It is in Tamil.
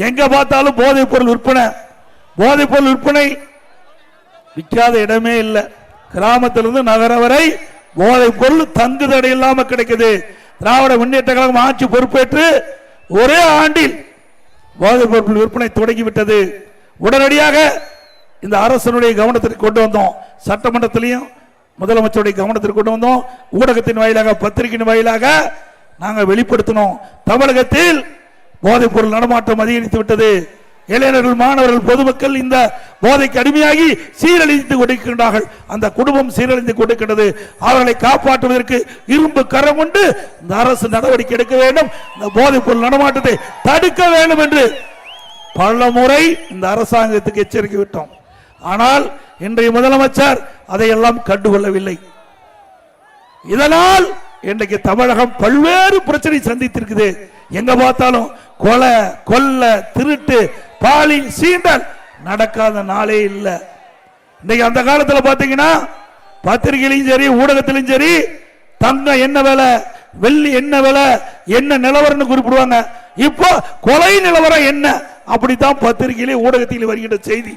எங்க பார்த்தாலும் போதைப் பொருள் விற்பனை. போதைப் பொருள் விற்பனை விற்காத இடமே இல்லை. கிராமத்திலிருந்து நகரம் வரை போதைப் பொருள் தங்குதடை இல்லாம கிடைக்குது. திராவிட முன்னேற்ற கழகம் ஆட்சி பொறுப்பேற்று ஒரே ஆண்டில் போதைப் பொருள் விற்பனை தொடங்கிவிட்டது. உடனடியாக இந்த அரசனுடைய கவனத்திற்கு கொண்டு வந்தோம். சட்டமன்றத்திலையும் முதலமைச்சருடைய கவனத்திற்கு கொண்டு வந்தோம். ஊடகத்தின் வாயிலாக, பத்திரிகையின் வாயிலாக நாங்கள் வெளிப்படுத்தினோம். தமிழகத்தில் போதைப் பொருள் நடமாட்டம் அதிகரித்து விட்டது. இளைஞர்கள், மாணவர்கள், பொதுமக்கள் இந்த போதைக்கு அடிமையாகி சீரழிந்து கொண்டிருக்கின்றார்கள். அந்த குடும்பம் சீரழிந்து கொண்டிருக்கிறது. அவர்களை காப்பாற்றுவதற்கு இரும்பு கரம் கொண்டு இந்த அரசு நடவடிக்கை எடுக்க வேண்டும். இந்த போதைப் பொருள் நடமாட்டத்தை தடுக்க வேண்டும் என்று பல முறை இந்த அரசாங்கத்துக்கு எச்சரிக்கை விட்டோம். ஆனால் இன்றைய முதலமைச்சர் அதையெல்லாம் கண்டுகொள்ளவில்லை. இதனால் இன்றைக்கு தமிழகம் பல்வேறு பிரச்சனை சந்தித்திருக்குது. எங்க பார்த்தாலும் கொலை, கொல்ல, திருட்டு, பாலியல் சீண்டல் நடக்காத நாளே இல்லை. இன்னைக்கு அந்த காலத்தில் பாத்தீங்கன்னா பத்திரிகையிலும் சரி, ஊடகத்திலும் சரி, தங்கம் என்ன விலை, வெள்ளி என்ன விலை, என்ன நிலவரம் குறிப்பிடுவாங்க. இப்போ கொலை நிலவரம் என்ன, அப்படித்தான் பத்திரிகையிலே ஊடகத்தில் வருகின்ற செய்தி.